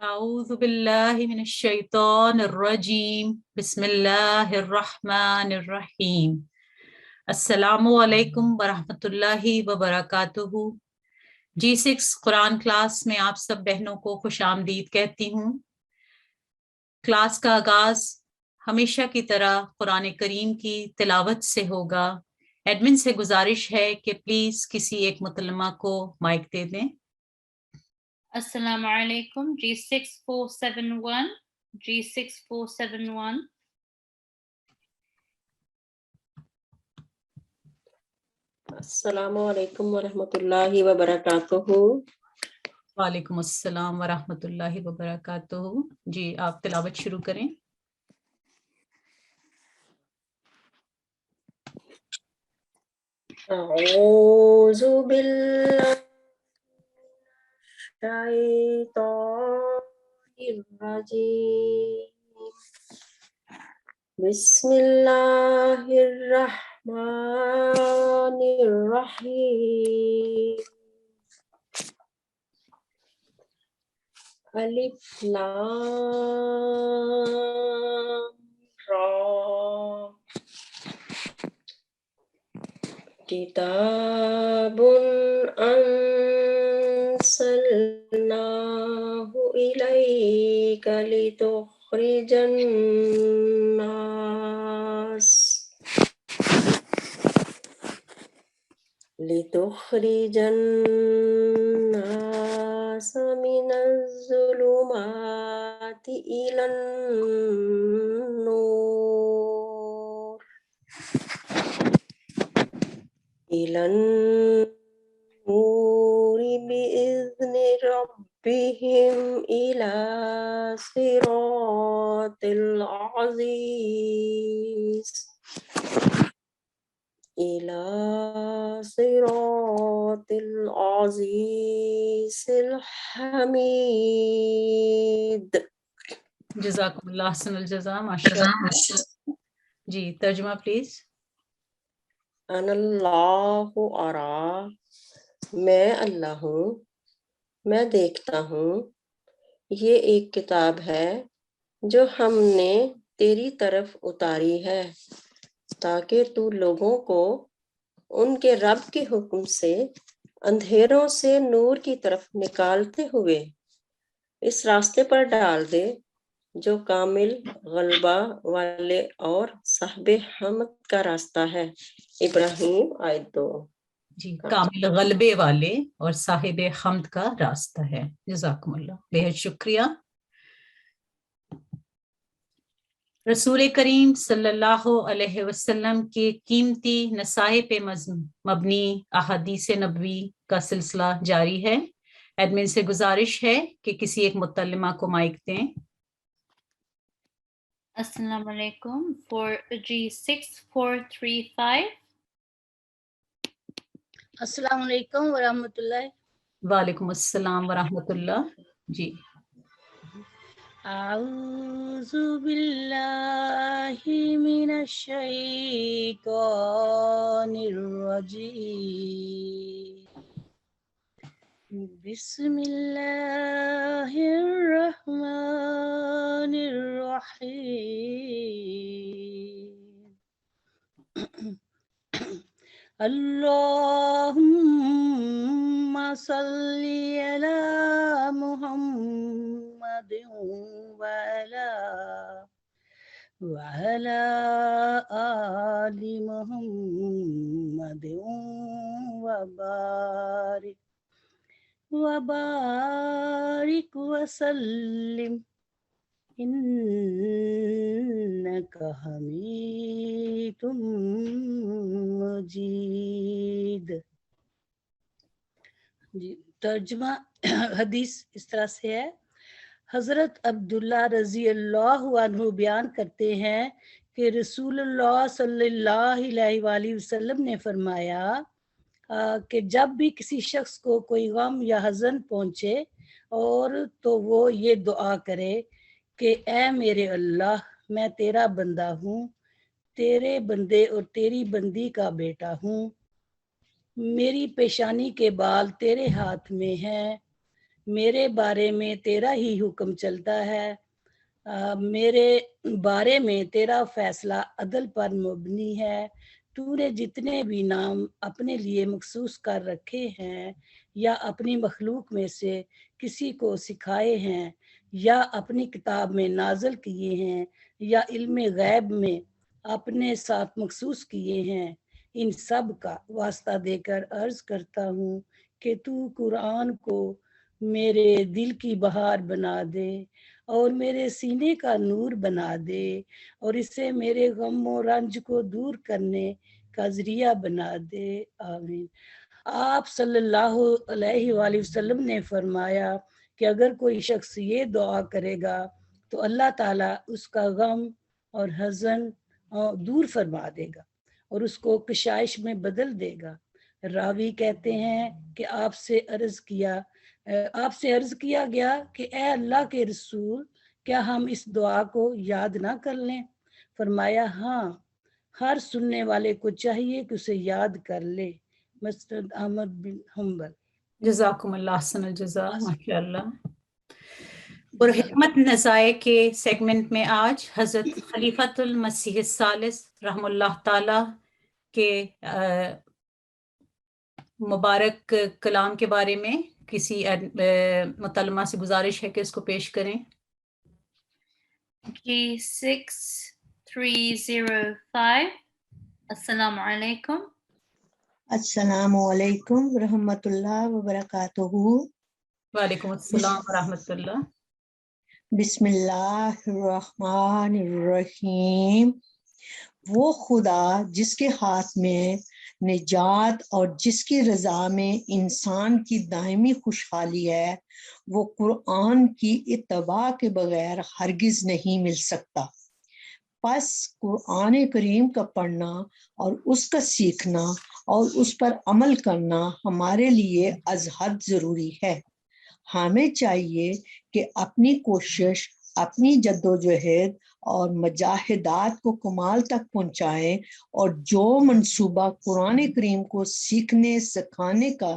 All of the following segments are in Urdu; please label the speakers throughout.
Speaker 1: أعوذ بالله من الشيطان الرجيم بسم الله الرحمن الرحیم السلام علیکم ورحمۃ اللہ وبرکاتہ۔ G6 قرآن کلاس میں آپ سب بہنوں کو خوش آمدید کہتی ہوں۔ کلاس کا آغاز ہمیشہ کی طرح قرآن کریم کی تلاوت سے ہوگا۔ ایڈمن سے گزارش ہے کہ پلیز کسی ایک متلمہ کو مائک دے دیں۔
Speaker 2: السلام علیکم G6471 G6471
Speaker 3: السلام علیکم ورحمۃ اللہ وبرکاتہ۔
Speaker 1: وعلیکم السلام ورحمۃ اللہ وبرکاتہ۔ جی آپ تلاوت شروع کریں۔
Speaker 3: اعوذ باللہ من الشیطان الرجیم، بسم اللہ الرحمن الرحیم، الف لام را، کتاب انزلناہ الیک لتخرج الناس من الظلمات إلى النور بإذن ربهم إلى صراط العزيز الحمید۔
Speaker 1: جزاکم اللہ احسن الجزاء، ماشاء اللہ۔ جی ترجمہ پلیز۔
Speaker 3: انا اللہ ارا، میں اللہ ہوں، میں دیکھتا ہوں۔ یہ ایک کتاب ہے جو ہم نے تیری طرف اتاری ہے تاکہ تو لوگوں کو ان کے رب کے حکم سے اندھیروں سے نور کی طرف نکالتے ہوئے اس راستے پر ڈال دے جو کامل غلبہ والے اور صاحب حمد کا راستہ ہے۔ ابراہیم آیت 2۔
Speaker 1: جی کامل غلبے والے اور صاحب حمد کا راستہ ہے۔ جزاکم اللہ، بہت شکریہ۔ رسول کریم صلی اللہ علیہ وسلم کے قیمتی نصائح پہ مبنی احادیث نبوی کا سلسلہ جاری ہے۔ ایڈمن سے گزارش ہے کہ کسی ایک متلمہ کو مائک دیں۔
Speaker 2: السلام علیکم for G6435
Speaker 4: السلام علیکم ورحمۃ اللہ۔
Speaker 1: وعلیکم السلام ورحمۃ اللہ۔ جی
Speaker 4: اعوذ باللہ من الشیطان الرجیم، بسم اللہ الرحمن الرحیم، اللہم صلی علی محمد وعلی آل محمد وبارک وسلم انک حمید مجید۔ جی ترجمہ حدیث اس طرح سے ہے۔ حضرت عبداللہ رضی اللہ عنہ بیان کرتے ہیں کہ رسول اللہ صلی اللہ علیہ وآلہ وسلم نے فرمایا کہ جب بھی کسی شخص کو کوئی غم یا حزن پہنچے اور تو وہ یہ دعا کرے کہ اے میرے اللہ، میں تیرا بندہ ہوں، تیرے بندے اور تیری بندی کا بیٹا ہوں، میری پیشانی کے بال تیرے ہاتھ میں ہیں، میرے بارے میں تیرا ہی حکم چلتا ہے، میرے بارے میں تیرا فیصلہ عدل پر مبنی ہے۔ تو نے جتنے بھی نام اپنے لیے مخصوص کر رکھے ہیں یا اپنی مخلوق میں سے کسی کو سکھائے ہیں یا اپنی کتاب میں نازل کیے ہیں یا علم غیب میں اپنے ساتھ مخصوص کیے ہیں، ان سب کا واسطہ دے کر عرض کرتا ہوں کہ تو قرآن کو میرے دل کی بہار بنا دے اور میرے سینے کا نور بنا دے اور اسے میرے غم و رنج کو دور کرنے کا ذریعہ بنا دے، آمین۔ آپ صلی اللہ علیہ وآلہ وسلم نے فرمایا کہ اگر کوئی شخص یہ دعا کرے گا تو اللہ تعالیٰ اس کا غم اور حزن دور فرما دے گا اور اس کو کشائش میں بدل دے گا۔ راوی کہتے ہیں کہ آپ سے عرض کیا گیا کہ اے اللہ کے رسول، کیا ہم اس دعا کو یاد نہ کر لیں؟ فرمایا ہاں، ہر سننے والے کو چاہیے کہ اسے یاد کر لے۔ مسند احمد بن حنبل۔
Speaker 1: جزاکم اللہ احسن الجزا، ماشاء اللہ۔ اور حکمت نزائے کے سیگمنٹ میں آج حضرت خلیفۃ المسیح الثالث رحم اللہ تعالی کے مبارک کلام کے بارے میں کسی متعلمہ سے گزارش ہے کہ اس کو پیش کریں۔
Speaker 2: G6305 السلام علیکم۔
Speaker 5: السلام علیکم ورحمۃ اللہ وبرکاتہ۔
Speaker 1: وعلیکم السلام ورحمۃ اللہ۔
Speaker 5: بسم اللہ الرحمن الرحیم۔ وہ خدا جس کے ہاتھ میں نجات اور جس کی رضا میں انسان کی دائمی خوشحالی ہے، وہ قرآن کی اتباع کے بغیر ہرگز نہیں مل سکتا۔ پس قرآن کریم کا پڑھنا اور اس کا سیکھنا اور اس پر عمل کرنا ہمارے لیے از حد ضروری ہے۔ ہمیں چاہیے کہ اپنی کوشش، اپنی جدوجہد اور مجاہدات کو کمال تک پہنچائیں اور جو منصوبہ قرآن کریم کو سیکھنے سکھانے کا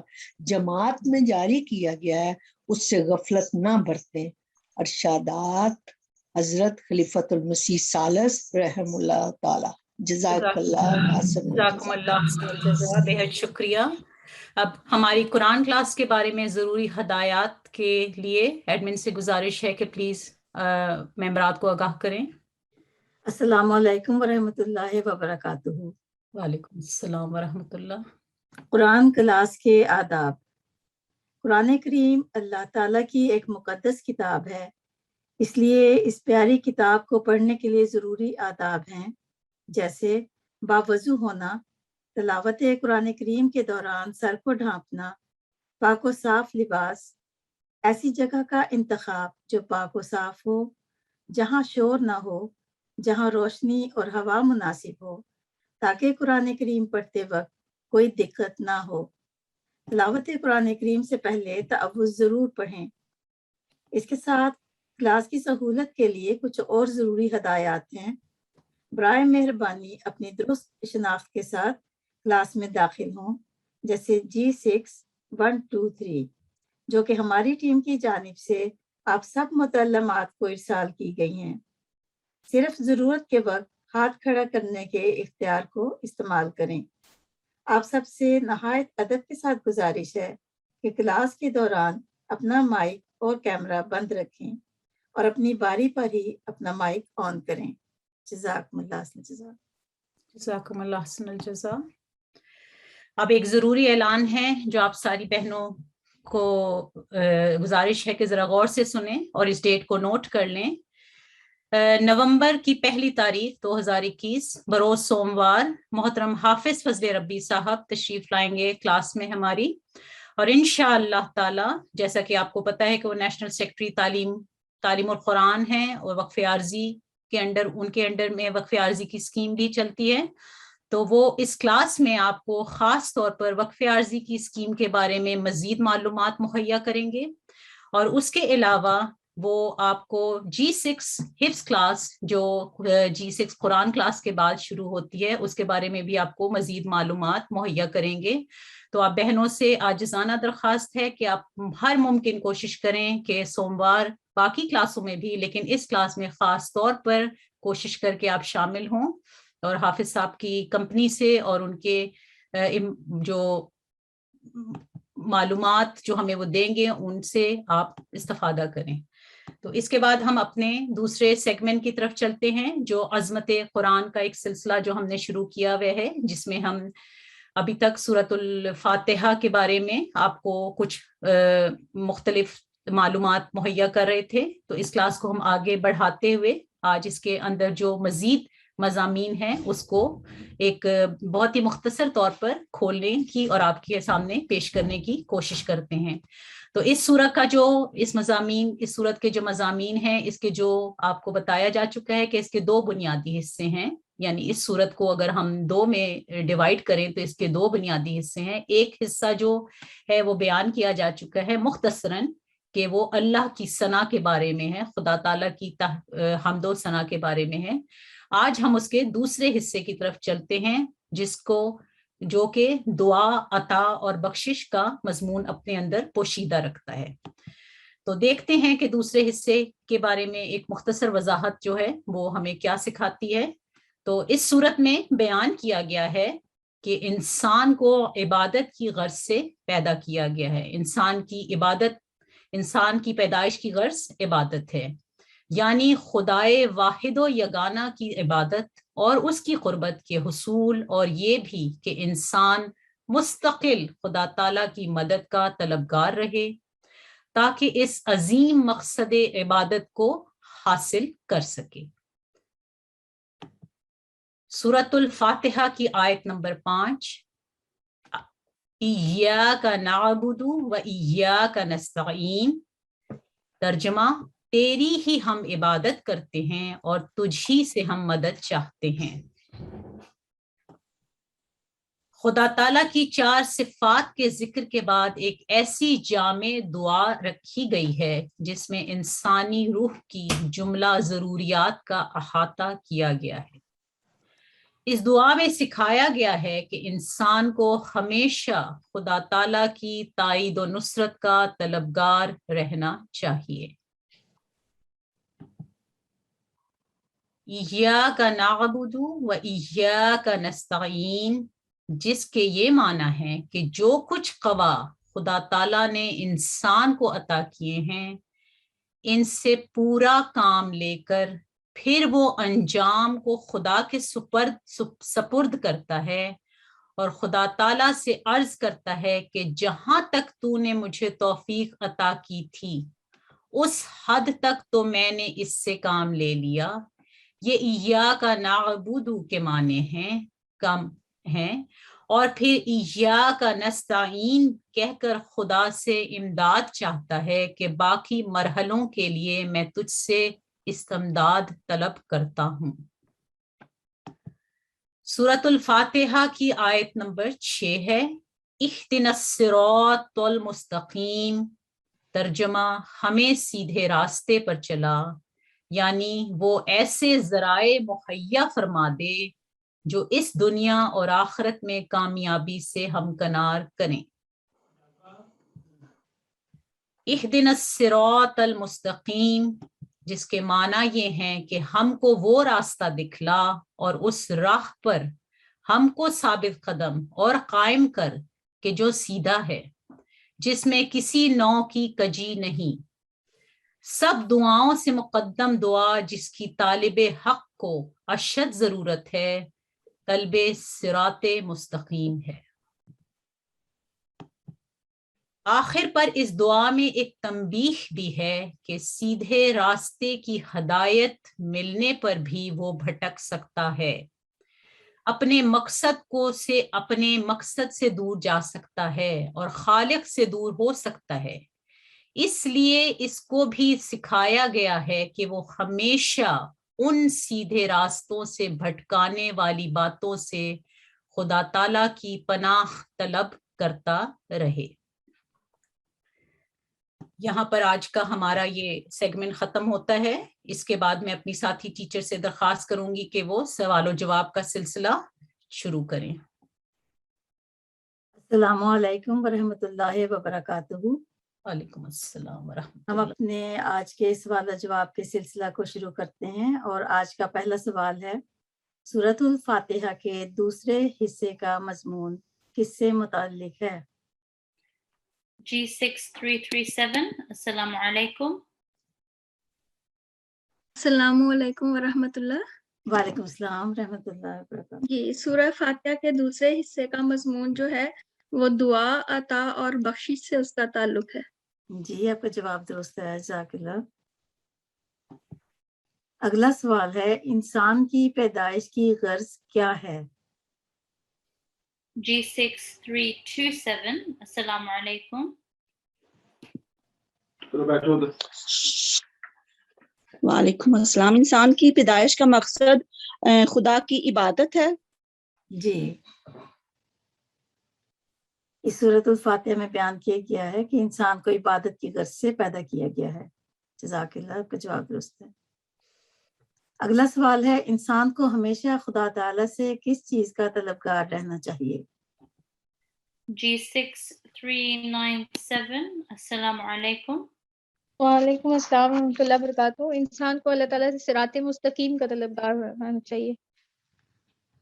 Speaker 5: جماعت میں جاری کیا گیا ہے اس سے غفلت نہ برتیں۔ ارشادات حضرت خلیفۃ المسیح ثالث رحم اللہ تعالی۔ جزاک اللہ
Speaker 1: جزاکم اللہ احسن الجزا، بہت شکریہ۔ اب ہماری قرآن کلاس کے بارے میں ضروری ہدایات کے لیے ایڈمن سے گزارش ہے کہ پلیز ممبرات کو آگاہ کریں۔
Speaker 6: السلام علیکم ورحمۃ اللہ وبرکاتہ۔
Speaker 1: وعلیکم السلام ورحمۃ اللہ۔
Speaker 6: قرآن کلاس کے آداب۔ قرآن کریم اللہ تعالیٰ کی ایک مقدس کتاب ہے، اس لیے اس پیاری کتاب کو پڑھنے کے لیے ضروری آداب ہیں، جیسے باوضو ہونا، تلاوت قرآن کریم کے دوران سر کو ڈھانپنا، پاک و صاف لباس، ایسی جگہ کا انتخاب جو پاک و صاف ہو، جہاں شور نہ ہو، جہاں روشنی اور ہوا مناسب ہو، تاکہ قرآن کریم پڑھتے وقت کوئی دقت نہ ہو۔ تلاوت قرآن کریم سے پہلے تعوذ ضرور پڑھیں۔ اس کے ساتھ کلاس کی سہولت کے لیے کچھ اور ضروری ہدایات ہیں۔ برائے مہربانی اپنی درست شناخت کے ساتھ کلاس میں داخل ہوں، جیسے G6123، جو کہ ہماری ٹیم کی جانب سے آپ سب متعلمات کو ارسال کی گئی ہیں۔ صرف ضرورت کے وقت ہاتھ کھڑا کرنے کے اختیار کو استعمال کریں۔ آپ سب سے نہایت ادب کے ساتھ گزارش ہے کہ کلاس کے دوران اپنا مائک اور کیمرہ بند رکھیں اور اپنی باری پر ہی اپنا مائک آن کریں۔ جزاکم اللہ حسن الجزا۔
Speaker 1: جزاکم اللہ حسن الجزا۔ اب ایک ضروری اعلان ہے جو آپ ساری بہنوں کو گزارش ہے کہ ذرا غور سے سنیں اور اس ڈیٹ کو نوٹ کر لیں۔ نومبر کی 1 تاریخ 2021 بروز سوموار محترم حافظ فضل ربی صاحب تشریف لائیں گے کلاس میں ہماری، اور انشاءاللہ تعالی جیسا کہ آپ کو پتہ ہے کہ وہ نیشنل سیکرٹری تعلیم اور قرآن ہیں اور وقف عارضی کے ان کے انڈر میں وقف عارضی کی اسکیم بھی چلتی ہے، تو وہ اس کلاس میں آپ کو خاص طور پر وقف عارضی کی اسکیم کے بارے میں مزید معلومات مہیا کریں گے، اور اس کے علاوہ وہ آپ کو G6 حفظ کلاس جو G6 قرآن کلاس کے بعد شروع ہوتی ہے اس کے بارے میں بھی آپ کو مزید معلومات مہیا کریں گے. تو آپ بہنوں سے عاجزانہ درخواست ہے کہ آپ ہر ممکن کوشش کریں کہ سوموار باقی کلاسوں میں بھی لیکن اس کلاس میں خاص طور پر کوشش کر کے آپ شامل ہوں اور حافظ صاحب کی کمپنی سے اور ان کے جو معلومات جو ہمیں وہ دیں گے ان سے آپ استفادہ کریں. تو اس کے بعد ہم اپنے دوسرے سیگمنٹ کی طرف چلتے ہیں جو عظمت قرآن کا ایک سلسلہ جو ہم نے شروع کیا ہوا ہے جس میں ہم ابھی تک سورۃ الفاتحہ کے بارے میں آپ کو کچھ مختلف معلومات مہیا کر رہے تھے. تو اس کلاس کو ہم آگے بڑھاتے ہوئے آج اس کے اندر جو مزید مضامین ہیں اس کو ایک بہت ہی مختصر طور پر کھولنے کی اور آپ کے سامنے پیش کرنے کی کوشش کرتے ہیں. تو اس سورت کا جو اس سورت کے جو مضامین ہیں اس کے جو آپ کو بتایا جا چکا ہے کہ اس کے 2 بنیادی حصے ہیں. یعنی اس سورت کو اگر ہم 2 میں ڈیوائیڈ کریں تو اس کے 2 بنیادی حصے ہیں. ایک حصہ جو ہے وہ بیان کیا جا چکا ہے مختصراً کہ وہ اللہ کی ثنا کے بارے میں ہے, خدا تعالیٰ کی حمد و ثنا کے بارے میں ہے. آج ہم اس کے دوسرے حصے کی طرف چلتے ہیں جو کہ دعا, عطا اور بخشش کا مضمون اپنے اندر پوشیدہ رکھتا ہے. تو دیکھتے ہیں کہ دوسرے حصے کے بارے میں ایک مختصر وضاحت جو ہے وہ ہمیں کیا سکھاتی ہے. تو اس صورت میں بیان کیا گیا ہے کہ انسان کو عبادت کی غرض سے پیدا کیا گیا ہے. انسان کی پیدائش کی غرض عبادت ہے, یعنی خدائے واحد و یگانہ کی عبادت اور اس کی قربت کے حصول, اور یہ بھی کہ انسان مستقل خدا تعالیٰ کی مدد کا طلبگار رہے تاکہ اس عظیم مقصد عبادت کو حاصل کر سکے. سورۃ الفاتحہ کی آیت نمبر 5 ایاک نعبد و ایاک نستعین. ترجمہ تیری ہی ہم عبادت کرتے ہیں اور تجھ ہی سے ہم مدد چاہتے ہیں. خدا تعالیٰ کی 4 صفات کے ذکر کے بعد ایک ایسی جامع دعا رکھی گئی ہے جس میں انسانی روح کی جملہ ضروریات کا احاطہ کیا گیا ہے. اس دعا میں سکھایا گیا ہے کہ انسان کو ہمیشہ خدا تعالیٰ کی تائید و نصرت کا طلبگار رہنا چاہیے. ایاک نعبد و ایاک نستعین, جس کے یہ معنی ہے کہ جو کچھ قوا خدا تعالیٰ نے انسان کو عطا کیے ہیں ان سے پورا کام لے کر پھر وہ انجام کو خدا کے سپرد کرتا ہے اور خدا تعالیٰ سے عرض کرتا ہے کہ جہاں تک تو نے مجھے توفیق عطا کی تھی اس حد تک تو میں نے اس سے کام لے لیا. یہ ایاک نعبد کے معنی ہیں اور پھر ایاک نستعین کہہ کر خدا سے امداد چاہتا ہے کہ باقی مرحلوں کے لیے میں تجھ سے استمداد طلب کرتا ہوں. سورۃ الفاتحہ کی آیت نمبر 6 ہے اہدنا الصراط المستقیم. ترجمہ ہمیں سیدھے راستے پر چلا, یعنی وہ ایسے ذرائع مہیا فرما دے جو اس دنیا اور آخرت میں کامیابی سے ہمکنار کریں. اہدنا الصراط المستقیم جس کے معنی یہ ہیں کہ ہم کو وہ راستہ دکھلا اور اس راہ پر ہم کو ثابت قدم اور قائم کر کہ جو سیدھا ہے, جس میں کسی نوع کی کجی نہیں. سب دعاؤں سے مقدم دعا جس کی طالب حق کو اشد ضرورت ہے طلب صراط مستقیم ہے. آخر پر اس دعا میں ایک تنبیہ بھی ہے کہ سیدھے راستے کی ہدایت ملنے پر بھی وہ بھٹک سکتا ہے, اپنے مقصد سے دور جا سکتا ہے اور خالق سے دور ہو سکتا ہے. اس لیے اس کو بھی سکھایا گیا ہے کہ وہ ہمیشہ ان سیدھے راستوں سے بھٹکانے والی باتوں سے خدا تعالیٰ کی پناہ طلب کرتا رہے. یہاں پر آج کا ہمارا یہ سیگمنٹ ختم ہوتا ہے. اس کے بعد میں اپنی ساتھی ٹیچر سے درخواست کروں گی کہ وہ سوال و جواب کا سلسلہ شروع کریں.
Speaker 6: السلام علیکم ورحمۃ اللہ وبرکاتہ.
Speaker 1: وعلیکم السلام ورحمۃ
Speaker 6: ہم
Speaker 1: اللہ.
Speaker 6: اپنے آج کے سوال و جواب کے سلسلہ کو شروع کرتے ہیں اور آج کا پہلا سوال ہے سورۃ الفاتحہ کے دوسرے حصے کا مضمون کس سے متعلق ہے؟
Speaker 2: G6337 السلام علیکم.
Speaker 7: السلام علیکم ورحمۃ اللہ.
Speaker 6: وعلیکم السلام رحمۃ اللہ وبرکاتہ.
Speaker 7: جی سورہ فاتحہ کے دوسرے حصے کا مضمون جو ہے وہ دعا، عطا اور بخشش سے اس کا تعلق ہے.
Speaker 6: جی آپ کا جواب درست ہے، جزاک اللہ. اگلا سوال ہے انسان کی پیدائش کی غرض کیا ہے؟
Speaker 2: G6327 السلام علیکم.
Speaker 8: وعلیکم السلام. انسان کی پیدائش کا مقصد خدا کی عبادت ہے.
Speaker 6: جی اس سورۃ الفاتحہ میں بیان کیا گیا ہے کہ انسان کو عبادت کی غرض سے پیدا کیا گیا ہے. جزاک اللہ، آپ کا جواب درست ہے. اگلا سوال ہے انسان کو ہمیشہ خدا تعالیٰ سے کس چیز کا طلبگار رہنا چاہیے؟
Speaker 2: G6397 السلام علیکم.
Speaker 9: وعلیکم السلام ورحمۃ اللہ وبرکاتہ. انسان کو اللہ تعالیٰ سے صراط مستقیم کا طلبگار رہنا چاہیے.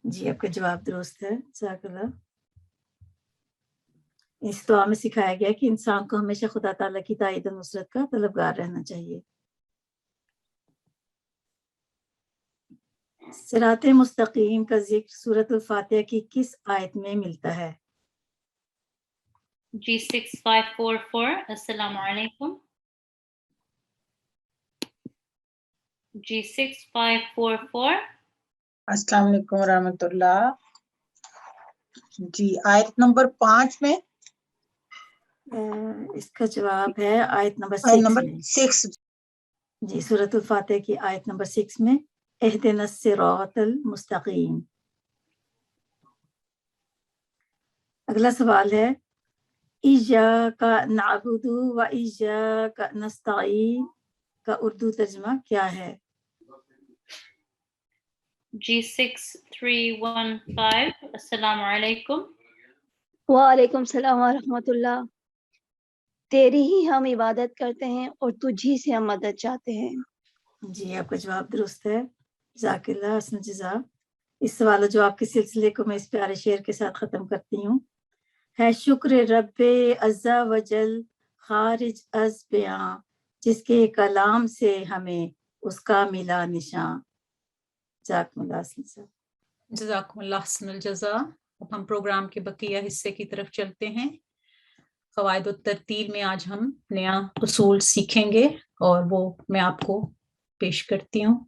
Speaker 6: جی آپ کا جواب درست ہے، جزاک اللہ. اس دعا میں سکھایا گیا کہ انسان کو ہمیشہ خدا تعالیٰ کی تائید و نصرت کا طلبگار رہنا چاہیے. صراط مستقیم کا ذکر سورۃ الفاتحہ کی کس آیت میں ملتا ہے؟
Speaker 2: G6544 السلام علیکم. G6544
Speaker 10: السلام علیکم ورحمۃ اللہ. جی آیت نمبر 5 میں
Speaker 6: اس کا جواب ہے آیت نمبر 6. جی سورۃ الفاتحہ کی آیت نمبر 6 میں اہدنا الصراط المستقیم. اگلا سوال ہے ایاک نعبد و ایاک نستعین کا اردو ترجمہ کیا ہے؟
Speaker 2: G6315 السلام علیکم.
Speaker 11: وعلیکم السلام ورحمۃ اللہ. تیری ہی ہم عبادت کرتے ہیں اور تجھی سے ہم مدد چاہتے ہیں.
Speaker 6: جی آپ کا جواب درست ہے، جزاک اللہ، حسن جزا. اس سوال و جواب کے سلسلے کو میں اس پیارے شعر کے ساتھ ختم کرتی ہوں. ہے شکر رب عز و جل خارج از بیاں، جس کے کلام سے ہمیں اس کا ملا نشاں. جزاکم اللہ حسن جزا.
Speaker 1: جزاکم اللہ حسن الجزا. اب ہم پروگرام کے بقیہ حصے کی طرف چلتے ہیں. قواعد و ترتیل میں آج ہم نیا اصول سیکھیں گے اور وہ میں آپ کو پیش کرتی ہوں.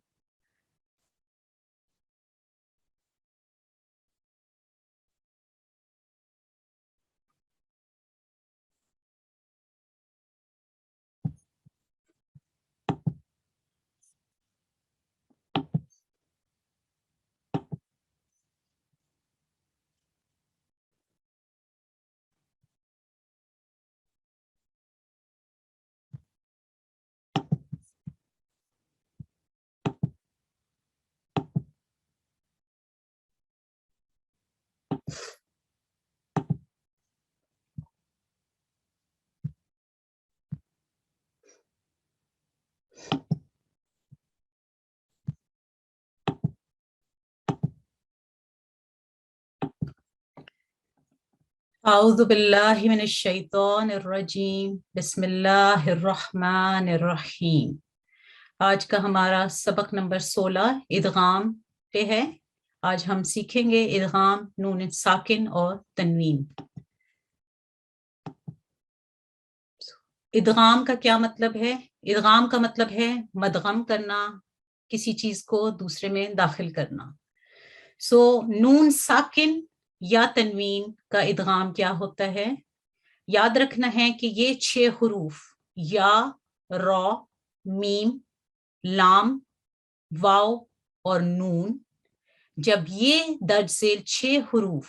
Speaker 1: اعوذ باللہ من الشیطان الرجیم. بسم اللہ الرحمن الرحیم. آج کا ہمارا سبق نمبر 16 ادغام پہ ہے. آج ہم سیکھیں گے ادغام نون ساکن اور تنوین. ادغام کا کیا مطلب ہے؟ ادغام کا مطلب ہے مدغم کرنا، کسی چیز کو دوسرے میں داخل کرنا. نون ساکن یا تنوین کا ادغام کیا ہوتا ہے؟ یاد رکھنا ہے کہ یہ 6 حروف یا، را، میم، لام، واو اور نون، جب یہ درج ذیل 6 حروف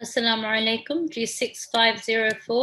Speaker 2: Assalamu alaikum, G6504.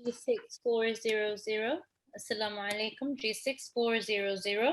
Speaker 2: G6400. Assalamu alaikum, G6400.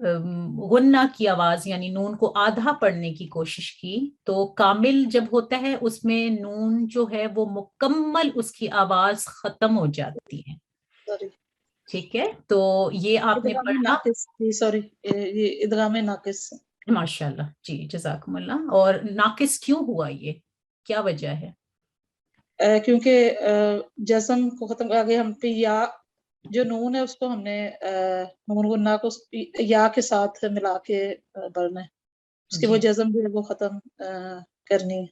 Speaker 1: غنہ کی آواز یعنی نون کو آدھا پڑھنے کی کوشش کی تو کامل جب ہوتا ہے اس میں نون جو ہے وہ مکمل اس کی آواز ختم ہو جاتی ہے. ٹھیک ہے, تو یہ آپ نے پڑھا.
Speaker 10: سوری, یہ ادغام ناقص.
Speaker 1: ماشاء اللہ, جی جزاکم اللہ. اور ناقص کیوں ہوا, یہ کیا وجہ ہے؟
Speaker 10: کیونکہ جزم کو ختم آگے ہم پہ یا جو نون ہے اس کو ہم نے نون غنہ کو یا کے ساتھ ملا کے پڑھنا ہے, اس کی وہ جزم جو ہے وہ ختم کرنی ہے.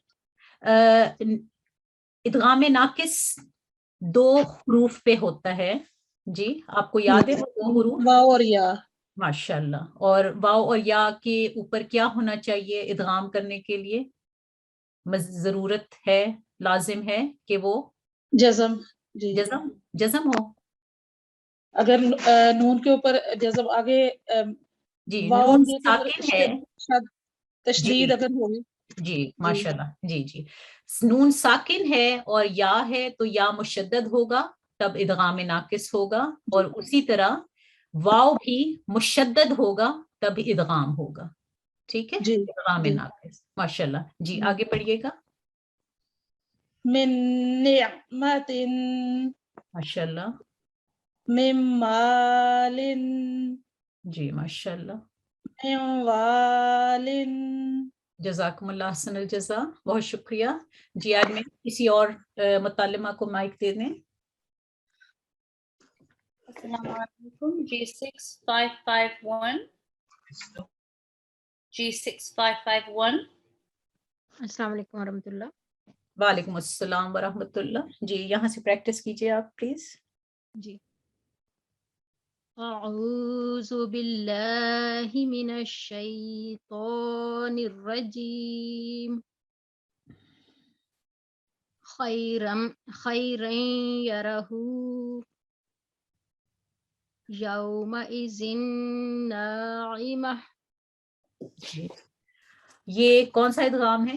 Speaker 1: ادغام ناقص 2 حروف پہ ہوتا ہے. جی آپ کو یاد ہے وہ 2 حروف؟
Speaker 10: واو اور یا.
Speaker 1: ماشاء اللہ. اور واو اور یا کے اوپر کیا ہونا چاہیے ادغام کرنے کے لیے؟ ضرورت ہے, لازم ہے کہ وہ
Speaker 10: جزم. جی
Speaker 1: جزم ہو.
Speaker 10: اگر نون کے اوپر جزم آگے
Speaker 1: جی
Speaker 10: واو
Speaker 1: نون
Speaker 10: اور
Speaker 1: ساکن ہے,
Speaker 10: تشدید اگر ہوگی.
Speaker 1: جی ماشاء اللہ. جی جی, نون ساکن ہے اور یا ہے تو یا مشدد ہوگا تب ادغام ناقص ہوگا, اور اسی طرح واو بھی مشدد ہوگا تب ادغام ہوگا. ٹھیک ہے, ادغام ناقص. ماشاء اللہ. جی آگے پڑھیے گا.
Speaker 10: من نعمت.
Speaker 1: ماشاء اللہ.
Speaker 10: من مال.
Speaker 1: جی ماشاء اللہ.
Speaker 10: من وال.
Speaker 1: جزاکم اللہ احسن الجزا, بہت شکریہ. جی ایڈمن کسی اور متعلمہ کو مائک دے دیں.
Speaker 2: السلام علیکم. G6551. G6551.
Speaker 9: السلام علیکم ورحمۃ اللہ.
Speaker 1: وعلیکم السلام ورحمۃ اللہ. جی یہاں سے پریکٹس کیجیے آپ پلیز.
Speaker 9: جی. اعوذ باللہ من الشیطان الرجیم. خیرا یرہ یومئذ ناعمہ.
Speaker 1: یہ کون سا ادغام ہے؟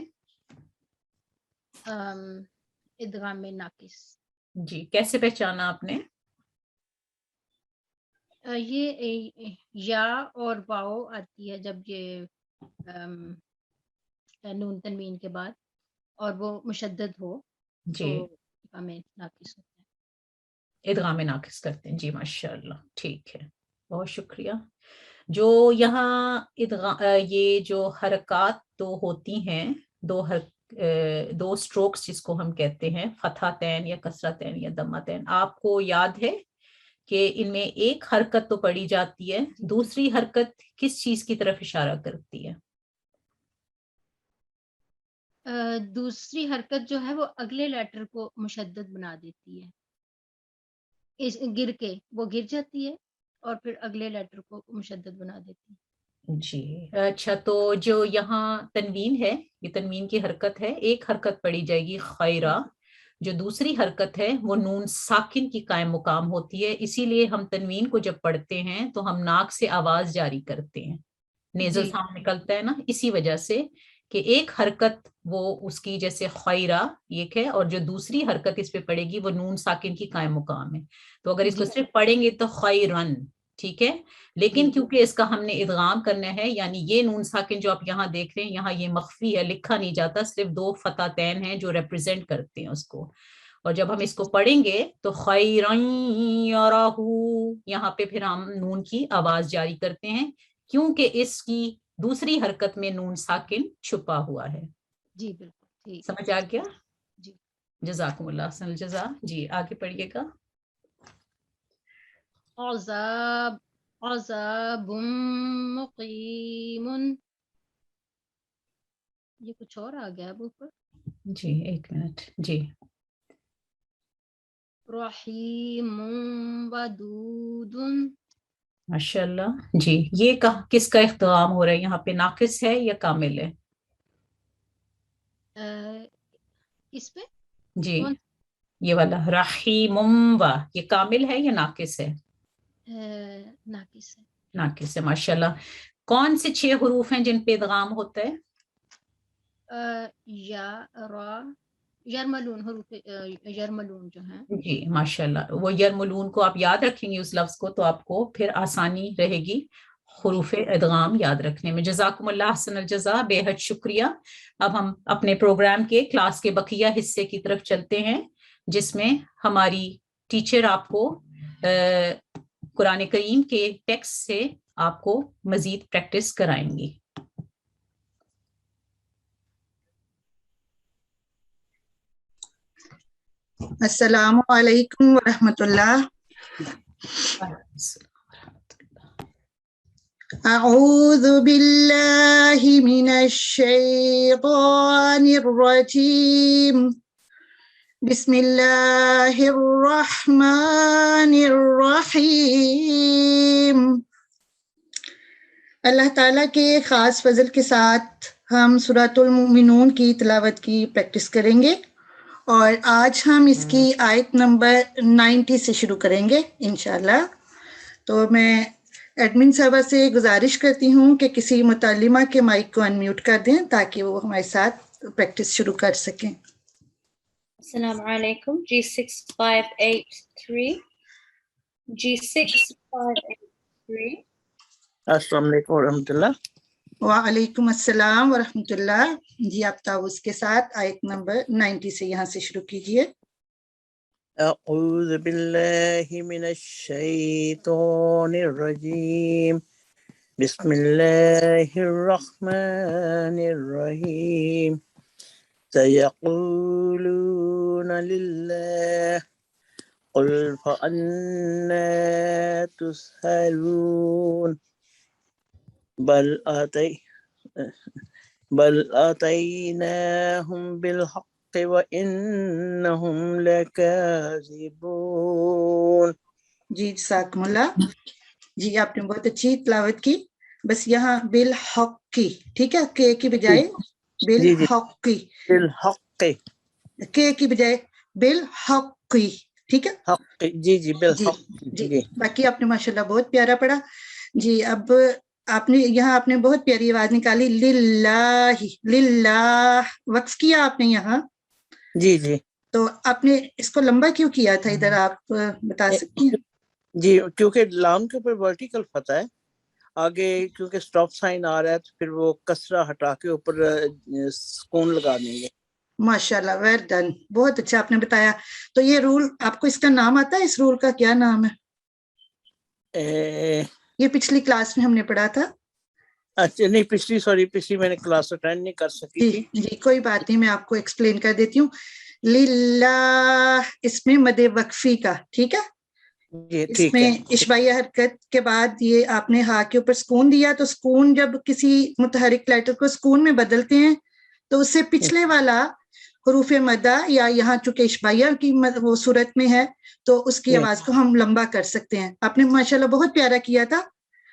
Speaker 9: ادغام ناقص.
Speaker 1: جی کیسے پہچانا آپ نے؟
Speaker 9: یہ یا اور واو آتی ہے جب یہ نون تنوین کے بعد اور وہ مشدد ہو
Speaker 1: جی
Speaker 9: تو ادغام ناقص ہوتا ہے.
Speaker 1: ادغام ناقص کرتے ہیں. جی ماشاء اللہ, ٹھیک ہے, بہت شکریہ. جو یہاں یہ جو حرکات 2 ہوتی ہیں, 2 سٹروکس جس کو ہم کہتے ہیں فتحتین یا کسرتین یا ضمتین, آپ کو یاد ہے کہ ان میں ایک حرکت تو پڑھی جاتی ہے, دوسری حرکت کس چیز کی طرف اشارہ کرتی ہے؟
Speaker 9: دوسری حرکت جو ہے وہ اگلے لیٹر کو مشدد بنا دیتی ہے. گر کے وہ گر جاتی ہے اور پھر اگلے لیٹر کو مشدد بنا دیتی ہے.
Speaker 1: جی اچھا, تو جو یہاں تنوین ہے, یہ تنوین کی حرکت ہے, ایک حرکت پڑھی جائے گی خیرہ, جو دوسری حرکت ہے وہ نون ساکن کی قائم مقام ہوتی ہے. اسی لیے ہم تنوین کو جب پڑھتے ہیں تو ہم ناک سے آواز جاری کرتے ہیں, نیزل ساؤنڈ نکلتا ہے نا, اسی وجہ سے کہ ایک حرکت وہ اس کی جیسے خیرہ ایک ہے, اور جو دوسری حرکت اس پہ پڑے گی وہ نون ساکن کی قائم مقام ہے. تو اگر اس کو صرف پڑھیں گے تو خیرن, ٹھیک ہے, لیکن کیونکہ اس کا ہم نے ادغام کرنا ہے, یعنی یہ نون ساکن جو آپ یہاں دیکھ رہے ہیں یہاں یہ مخفی ہے, لکھا نہیں جاتا, صرف 2 فتحتین ہیں جو ریپرزینٹ کرتے ہیں اس کو, اور جب ہم اس کو پڑھیں گے تو خیرن یرہ, یہاں پہ پھر ہم نون کی آواز جاری کرتے ہیں کیونکہ اس کی دوسری حرکت میں نون ساکن چھپا ہوا ہے.
Speaker 9: جی بالکل,
Speaker 1: سمجھ آ گیا؟
Speaker 9: جی
Speaker 1: جزاکم اللہ احسن الجزا. جی آگے پڑھیے گا.
Speaker 9: عذاب مقیم. یہ کچھ اور آ گیا اب اوپر.
Speaker 1: جی ایک منٹ. جی
Speaker 9: رحیم ودود.
Speaker 1: ماشاء اللہ. جی یہ کس کا اختتام ہو رہا ہے یہاں پہ, ناقص ہے یا کامل ہے؟
Speaker 9: اس پہ
Speaker 1: جی یہ والا رحیم یہ کامل ہے یا ناقص ہے؟
Speaker 9: ناقص ہے.
Speaker 1: ناقص ہے. ماشاء اللہ. کون سے 6 حروف ہیں جن پہ ادغام ہوتا ہے؟
Speaker 9: یا را یرملون, حروف یرملون جو ہیں.
Speaker 1: جی ماشاء اللہ, وہ یرملون کو آپ یاد رکھیں گے اس لفظ کو تو آپ کو پھر آسانی رہے گی. حروف ادغام یاد رکھنے میں. جزاکم اللہ احسن الجزا، بے حد شکریہ. اب ہم اپنے پروگرام کے کلاس کے بقیہ حصے کی طرف چلتے ہیں، جس میں ہماری ٹیچر آپ کو قرآن کریم کے ٹیکسٹ سے آپ کو مزید پریکٹس کرائیں گی.
Speaker 12: السلام علیکم ورحمۃ اللہ. اعوذ باللہ من الشیطان الرجیم. بسم اللہ الرحمن الرحیم. اللہ تعالیٰ کے خاص فضل کے ساتھ ہم سورۃ المؤمنون کی تلاوت کی پریکٹس کریں گے، اور آج ہم اس کی آیت نمبر 90 سے شروع کریں گے انشاءاللہ. تو میں ایڈمن صاحبہ سے گزارش کرتی ہوں کہ کسی متعلمہ کے مائک کو انمیوٹ کر دیں تاکہ وہ ہمارے ساتھ پریکٹس شروع کر سکیں.
Speaker 2: السلام علیکم. G6583. G6583.
Speaker 13: السلام علیکم ورحمۃ اللہ.
Speaker 12: وعلیکم السلام ورحمۃ اللہ. جی آپ تاؤز کے ساتھ آیت نمبر 90 سے یہاں سے شروع کیجئے.
Speaker 13: اعوذ باللہ من الشیطان الرجیم. بسم اللہ الرحمن الرحیم. سیقولون للہ قل فأنا تسحرون. بل آتیناہم بالحق وإنہم لکاذبون.
Speaker 12: جی جزاکم اللہ. جی آپ نے بہت اچھی تلاوت کی. بس یہاں بالحق کی، ٹھیک ہے، کے کی بجائے بالحق کی،
Speaker 13: بالحق
Speaker 12: کے کی بجائے بالحق کی، ٹھیک ہے.
Speaker 13: حق، جی جی بالحق.
Speaker 12: جی باقی آپ نے ماشاءاللہ بہت پیارا پڑھا. جی اب آپ نے یہاں آپ نے بہت پیاری آواز نکالی، للہ، للہ وقف کیا آپ نے یہاں.
Speaker 13: جی جی.
Speaker 12: تو آپ نے اس کو لمبا کیوں کیا تھا ادھر، آپ بتا سکتی ہیں؟
Speaker 13: جی کیونکہ لام کے اوپر ورٹیکل فتح ہے، آگے کیونکہ سٹاپ سائن آ رہا ہے تو پھر وہ کسرہ ہٹا کے اوپر سکون لگا دیں گے.
Speaker 12: ماشاءاللہ، ویل ڈن، بہت اچھا آپ نے بتایا. تو یہ رول آپ کو اس کا نام آتا ہے؟ اس رول کا کیا نام ہے؟ یہ پچھلی کلاس میں ہم نے پڑھا تھا.
Speaker 13: اچھا نہیں، پچھلی میں نے کلاس اٹینڈ نہیں کر سکی تھی.
Speaker 12: جی کوئی بات نہیں، میں آپ کو ایکسپلین کر دیتی ہوں. للہ اس میں مد وقفی کا، ٹھیک ہے. اس میں اشباعیہ حرکت کے بعد یہ آپ نے ہا کے اوپر سکون دیا، تو سکون جب کسی متحرک لیٹر کو سکون میں بدلتے ہیں تو اس سے پچھلے والا حروف مدہ، یا یہاں چونکہ اشباعیہ کی وہ صورت میں ہے تو اس کی آواز کو ہم لمبا کر سکتے ہیں. آپ نے ماشاءاللہ بہت پیارا کیا تھا.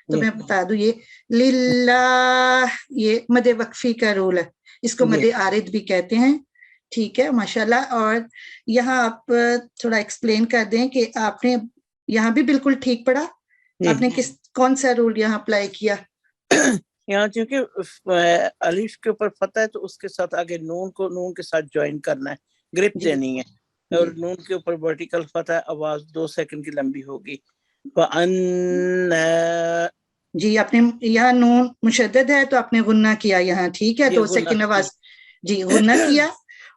Speaker 12: تو میں بتا دوں، یہ للہ یہ مد وقفی کا رول ہے، اس کو مد عارض بھی کہتے ہیں، ٹھیک ہے ماشاءاللہ. اور یہاں آپ تھوڑا ایکسپلین کر دیں کہ آپ نے یہاں بھی بالکل ٹھیک پڑھا. آپ نے کون سا رول یہاں اپلائی کیا؟
Speaker 13: یہاں چونکہ الف کے اوپر فتح ہے تو اس کے ساتھ آگے نون کو نون کے ساتھ جوائن کرنا ہے، گرپ دینی ہے، اور نون کے اوپر ورٹیکل فتح ہے، آواز 2 سیکنڈ کی لمبی ہوگی.
Speaker 12: جی آپ نے یہاں نون مشدد ہے تو آپ نے غنہ کیا یہاں، ٹھیک ہے، 2 سیکنڈ آواز جی غنہ کیا.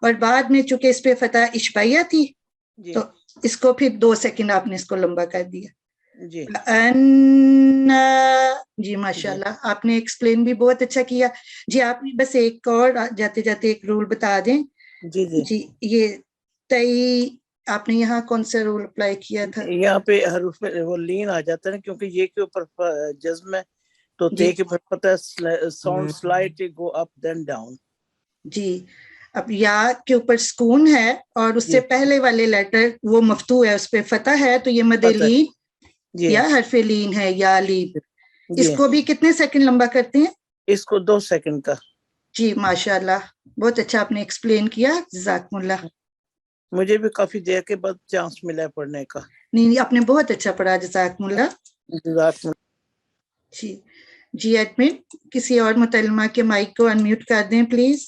Speaker 12: اور بعد میں چونکہ اس پہ فتح اشباعیہ تھی تو اس کو پھر 2 سیکنڈ آپ نے اس کو لمبا کر دیا. جی ماشاءاللہ آپ نے ایکسپلین بھی بہت اچھا کیا. جی آپ بس ایک اور جاتے جاتے ایک رول بتا دیں. جی یہ تئی آپ نے یہاں کون سا رول اپلائی کیا تھا؟
Speaker 13: یہاں پہ حروف وہ لین آ جاتا ہے نا، کیونکہ یہ کے اوپر جزم ہے تو تے کے اوپر پتہ ہے ساؤنڈ سلائٹلی گو اپ دین ڈاؤن.
Speaker 12: جی اب یا کے اوپر سکون ہے اور اس سے پہلے والے لیٹر وہ مفتوح ہے، اس پہ فتح ہے، تو یہ مد لین یا حرف لین ہے یا لین. اس کو بھی کتنے سیکنڈ لمبا کرتے ہیں؟
Speaker 13: اس کو 2 سیکنڈ کا.
Speaker 12: جی ماشاءاللہ بہت اچھا آپ نے ایکسپلین کیا، جزاکم اللہ.
Speaker 13: مجھے بھی کافی دیر کے بعد چانس ملا ہے پڑھنے کا.
Speaker 12: نہیں آپ نے بہت اچھا پڑھا، جزاکم اللہ. جی جی ایڈمن کسی اور متعلمہ کے مائک کو انمیوٹ کر دیں پلیز.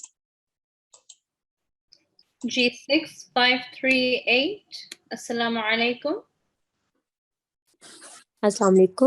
Speaker 2: G6538. السلام علیکم.
Speaker 14: السلام علیکم.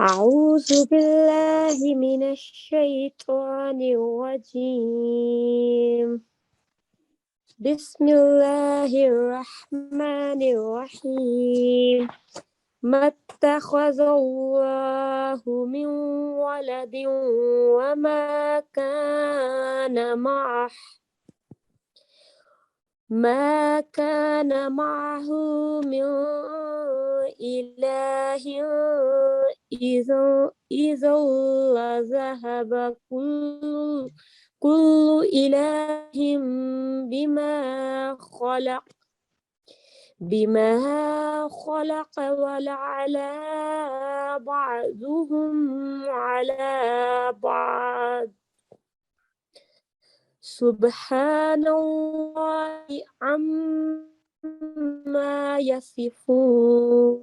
Speaker 14: أعوذ بالله من الشيطان الرجيم بسم الله الرحمن الرحيم ما اتخذ الله من ولد وما كان معه من إله إذا لذهب كل إله بما خلق ولعلى بعضهم على بعض سبحان الله عما يصفون।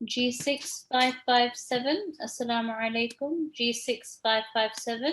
Speaker 2: G6557, Assalamu alaikum. G6557.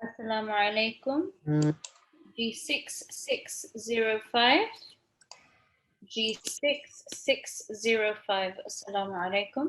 Speaker 2: Assalamu alaikum. G6605. G6605. Assalamu alaikum.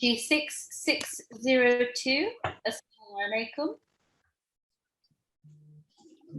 Speaker 2: G6602, Assalamu alaikum.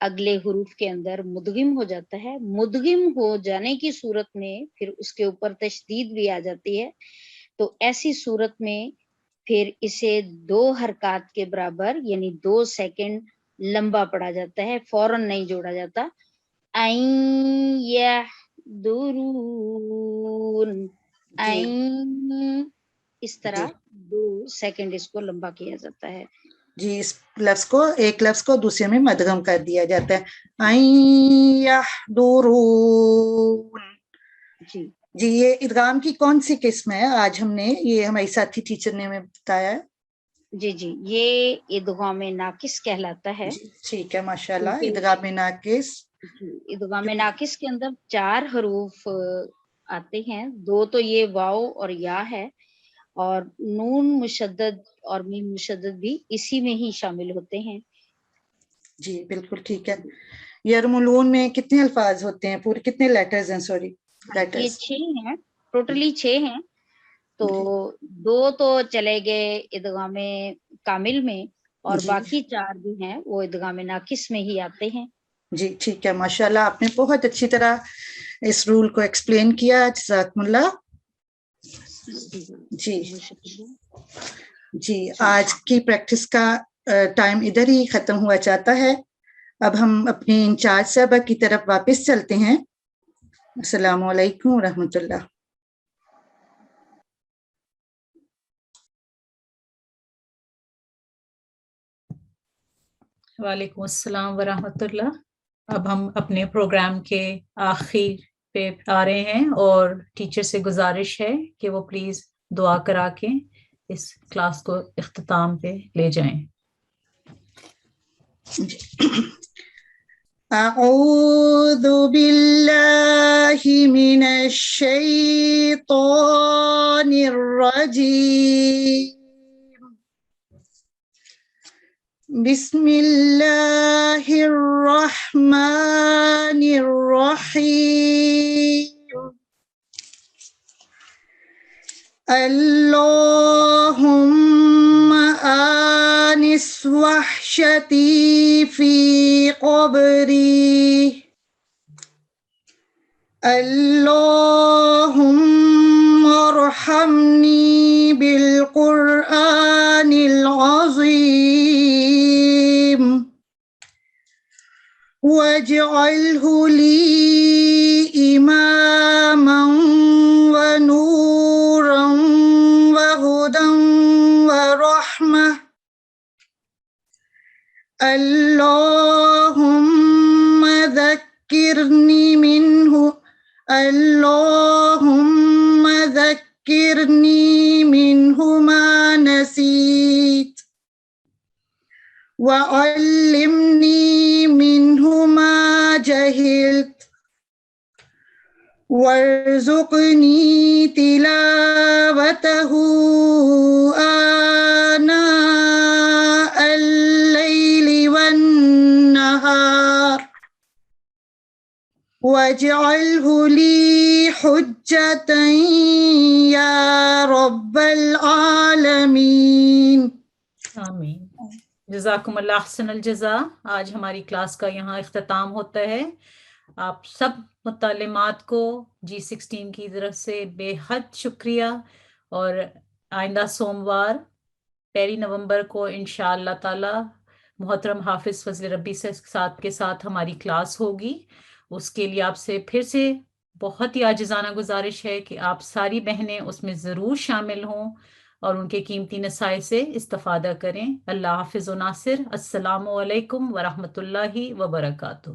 Speaker 15: اگلے حروف کے اندر مدغم ہو جاتا ہے. مدغم ہو جانے کی صورت میں پھر اس کے اوپر تشدید بھی آ جاتی ہے. تو ایسی صورت میں پھر اسے 2 حرکات کے برابر یعنی 2 سیکنڈ لمبا پڑا جاتا ہے، فوراً نہیں جوڑا جاتا. این یحضرون، این، اس طرح 2 سیکنڈ اس کو لمبا کیا جاتا ہے.
Speaker 12: جی اس لفظ کو، ایک لفظ کو دوسرے میں مدغم کر دیا جاتا ہے. این یحضرون.
Speaker 15: جی
Speaker 12: جی یہ ادغام کی کون سی قسم ہے؟ آج ہم نے یہ ہماری ساتھی ٹیچر نے ہمیں بتایا ہے.
Speaker 15: جی جی یہ ادغام ناقص کہلاتا ہے.
Speaker 12: ٹھیک ہے ماشاءاللہ. ادغام ناقص،
Speaker 15: ادغام ناقص کے اندر 4 حروف آتے ہیں. 2 تو یہ واو اور یا ہے، اور نون مشدد اور میم مشدد بھی اسی میں ہی شامل ہوتے ہیں.
Speaker 12: جی بالکل ٹھیک ہے. یرملون میں کتنے الفاظ ہوتے ہیں؟ پورے کتنے لیٹرز ہیں؟ سوری
Speaker 15: یہ 6 ہیں، ٹوٹلی 6 ہیں. تو 2 تو چلے گئے ادغام کامل میں، اور باقی 4 جو ہیں وہ ادغام ناقص میں ہی آتے ہیں.
Speaker 12: جی ٹھیک ہے ماشاءاللہ. آپ نے بہت اچھی طرح اس رول کو ایکسپلین کیا. جزاکم اللہ. جی جی آج کی پریکٹس کا ٹائم ادھر ہی ختم ہوا چاہتا ہے. اب ہم اپنے انچارج صاحبہ کی طرف واپس چلتے ہیں. السلام علیکم ورحمۃ اللہ.
Speaker 1: وعلیکم السلام ورحمۃ اللہ. اب ہم اپنے پروگرام کے آخر پہ آ رہے ہیں، اور ٹیچر سے گزارش ہے کہ وہ پلیز دعا کرا کے اس کلاس کو اختتام پہ لے جائیں.
Speaker 12: اعوذ باللہ من الشیطان الرجیم. بسم اللہ الرحمن الرحیم. اللہم آنس وحشتی فی قبری. اللہم ارحمنی بالقرآن العظیم واجعلہ لی اماما ونورا وہدی ورحمہ. اللہم ذکرنی منہ، اللہم ذکرنی منہ ما نسیت وعلمنی منہ ما جہلت وارزقنی تلاوتہ آناء اللیل والنہار واجعلہ لی حجۃ یا رب العالمین.
Speaker 1: آمین. جزاکم اللہ احسن الجزاء. آج ہماری کلاس کا یہاں اختتام ہوتا ہے. آپ سب متعلمات کو G16 کی طرف سے بے حد شکریہ، اور آئندہ سوموار 1 نومبر کو انشاءاللہ تعالی محترم حافظ فضل ربی کے ساتھ ہماری کلاس ہوگی. اس کے لیے آپ سے پھر سے بہت ہی عاجزانہ گزارش ہے کہ آپ ساری بہنیں اس میں ضرور شامل ہوں اور ان کے قیمتی نصائح سے استفادہ کریں. اللہ حافظ و ناصر. السلام علیکم ورحمۃ اللہ وبرکاتہ.